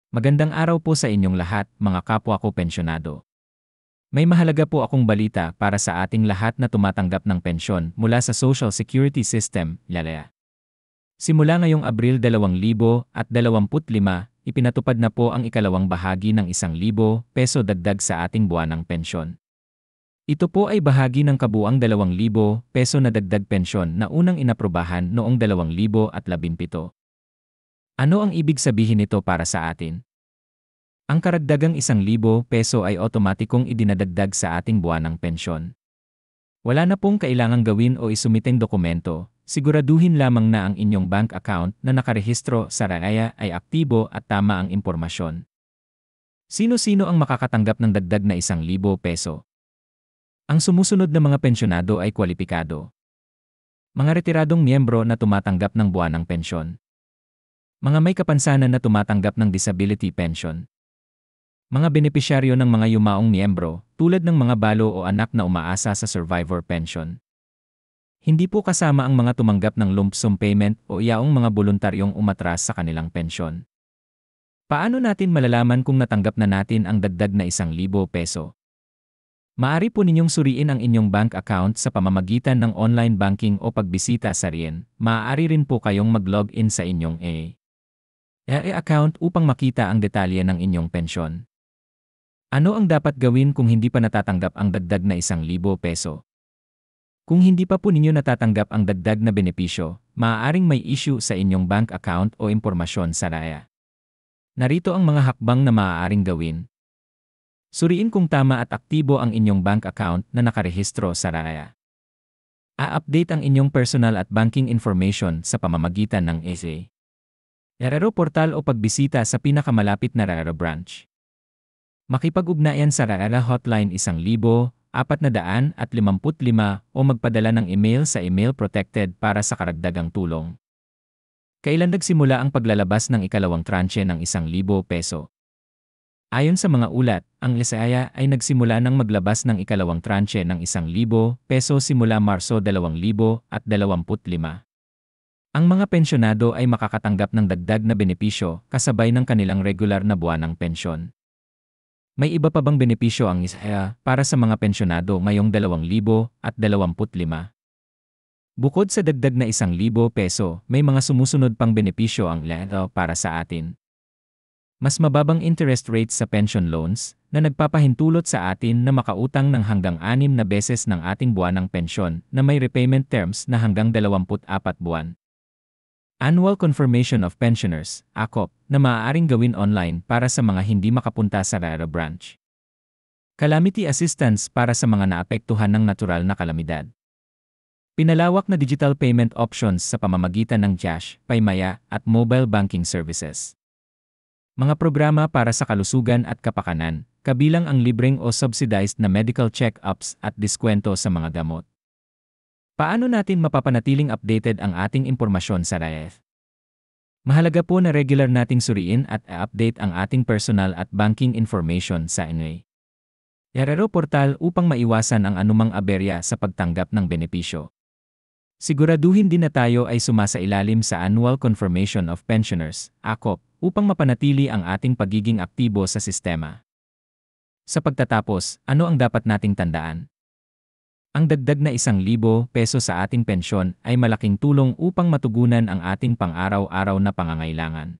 Magandang araw po sa inyong lahat, mga kapwa ko pensyonado. May mahalaga po akong balita para sa ating lahat na tumatanggap ng pensyon mula sa Social Security System, LALEA. Simula ngayong Abril 2025, ipinatupad na po ang ikalawang bahagi ng 1,000 peso dagdag sa ating buwanang pensyon. Ito po ay bahagi ng kabuang 2,000 peso na dagdag pensyon na unang inaprubahan noong 2017. Ano ang ibig sabihin nito para sa atin? Ang karagdagang 1,000 peso ay otomatikong idinadagdag sa ating buwanang pensyon. Wala na pong kailangang gawin o isumiteng dokumento, siguraduhin lamang na ang inyong bank account na nakarehistro sa RAEA ay aktibo at tama ang impormasyon. Sino-sino ang makakatanggap ng dagdag na 1,000 peso? Ang sumusunod na mga pensyonado ay kwalipikado. Mga retiradong miyembro na tumatanggap ng buwanang pensyon. Mga may kapansanan na tumatanggap ng disability pension. Mga benepisyaryo ng mga yumaong miyembro, tulad ng mga balo o anak na umaasa sa survivor pension. Hindi po kasama ang mga tumanggap ng lump sum payment o yaong mga voluntaryong umatras sa kanilang pensyon. Paano natin malalaman kung natanggap na natin ang dagdag na 1,000 peso? Maaari po ninyong suriin ang inyong bank account sa pamamagitan ng online banking o pagbisita sa RIEN. Maaari rin po kayong mag-login sa inyong account upang makita ang detalye ng inyong pensyon. Ano ang dapat gawin kung hindi pa natatanggap ang dagdag na 1,000 peso? Kung hindi pa po ninyo natatanggap ang dagdag na benepisyo, maaaring may issue sa inyong bank account o impormasyon sa RAEA. Narito ang mga hakbang na maaaring gawin. Suriin kung tama at aktibo ang inyong bank account na nakarehistro sa RAEA. A-update ang inyong personal at banking information sa pamamagitan ng RAEA portal o pagbisita sa pinakamalapit na RAEA branch. Makipag-ugnayan sa RAEA hotline 1,455 o magpadala ng email sa email protected para sa karagdagang tulong. Kailan nagsimula ang paglalabas ng ikalawang tranche ng 1,000 peso? Ayon sa mga ulat, ang RAEA ay nagsimula ng maglabas ng ikalawang tranche ng 1,000 peso simula Marso 2025. Ang mga pensyonado ay makakatanggap ng dagdag na benepisyo kasabay ng kanilang regular na buwanang pensyon. May iba pa bang benepisyo ang RAEA para sa mga pensyonado ngayong 2025? Bukod sa dagdag na 1,000 peso, may mga sumusunod pang benepisyo ang RAEA para sa atin. Mas mababang interest rates sa pension loans na nagpapahintulot sa atin na makautang ng hanggang 6 na beses ng ating buwanang pensyon na may repayment terms na hanggang 24 buwan. Annual Confirmation of Pensioners, ACOP, na maaaring gawin online para sa mga hindi makapunta sa RAEA branch. Calamity Assistance para sa mga naapektuhan ng natural na kalamidad. Pinalawak na digital payment options sa pamamagitan ng GCash, Paymaya, at mobile banking services. Mga programa para sa kalusugan at kapakanan, kabilang ang libreng o subsidized na medical check-ups at diskwento sa mga gamot. Paano natin mapapanatiling updated ang ating impormasyon sa RAEA? Mahalaga po na regular nating suriin at i-update ang ating personal at banking information sa RAEA portal upang maiwasan ang anumang aberya sa pagtanggap ng benepisyo. Siguraduhin din na tayo ay sumasailalim sa Annual Confirmation of Pensioners, ACOP, upang mapanatili ang ating pagiging aktibo sa sistema. Sa pagtatapos, ano ang dapat nating tandaan? Ang dagdag na 1,000 peso sa ating pensyon ay malaking tulong upang matugunan ang ating pang-araw-araw na pangangailangan.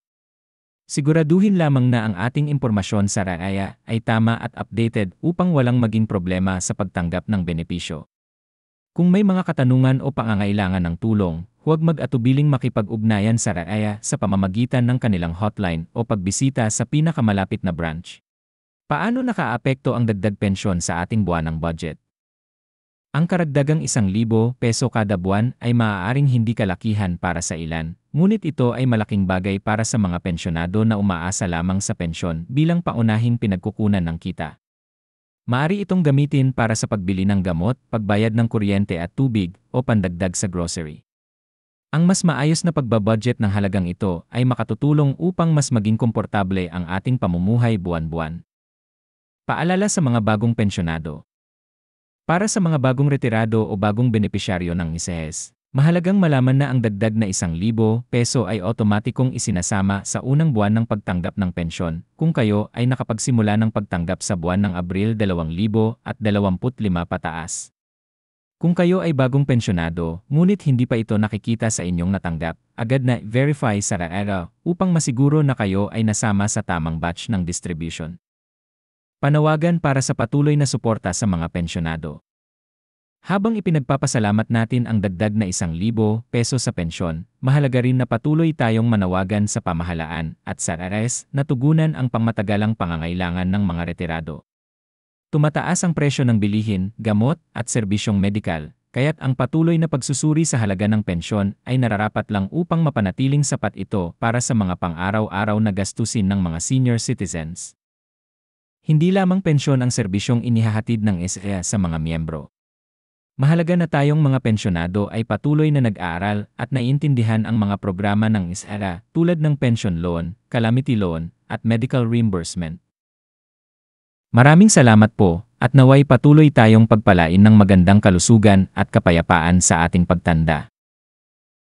Siguraduhin lamang na ang ating impormasyon sa RAEA ay tama at updated upang walang maging problema sa pagtanggap ng benepisyo. Kung may mga katanungan o pangangailangan ng tulong, huwag mag-atubiling makipag-ugnayan sa RAEA sa pamamagitan ng kanilang hotline o pagbisita sa pinakamalapit na branch. Paano nakaapekto ang dagdag pensyon sa ating buwanang budget? Ang karagdagang 1,000 peso kada buwan ay maaaring hindi kalakihan para sa ilan, ngunit ito ay malaking bagay para sa mga pensyonado na umaasa lamang sa pensyon bilang paunahing pinagkukunan ng kita. Maaari itong gamitin para sa pagbili ng gamot, pagbayad ng kuryente at tubig, o pandagdag sa grocery. Ang mas maayos na pagbabudget ng halagang ito ay makatutulong upang mas maging komportable ang ating pamumuhay buwan-buwan. Paalala sa mga bagong pensyonado. Para sa mga bagong retirado o bagong benepisyaryo ng ICES, Mahalagang malaman na ang dagdag na 1,000 peso ay otomatikong isinasama sa unang buwan ng pagtanggap ng pensyon kung kayo ay nakapagsimula ng pagtanggap sa buwan ng Abril 2025 pataas. Kung kayo ay bagong pensyonado, ngunit hindi pa ito nakikita sa inyong natanggap, agad na verify sa RAERA upang masiguro na kayo ay nasama sa tamang batch ng distribution. Panawagan para sa patuloy na suporta sa mga pensyonado. Habang ipinagpapasalamat natin ang dagdag na 1,000 peso sa pensyon, mahalaga rin na patuloy tayong manawagan sa pamahalaan at sa RAES na tugunan ang pangmatagalang pangangailangan ng mga retirado. Tumataas ang presyo ng bilihin, gamot, at serbisyong medikal, kaya't ang patuloy na pagsusuri sa halaga ng pensyon ay nararapat lang upang mapanatiling sapat ito para sa mga pang-araw-araw na gastusin ng mga senior citizens. Hindi lamang pensyon ang serbisyong inihahatid ng SEA sa mga miyembro. Mahalaga na tayong mga pensyonado ay patuloy na nag-aaral at naiintindihan ang mga programa ng SEA tulad ng pension loan, calamity loan, at medical reimbursement. Maraming salamat po, at naway patuloy tayong pagpalain ng magandang kalusugan at kapayapaan sa ating pagtanda.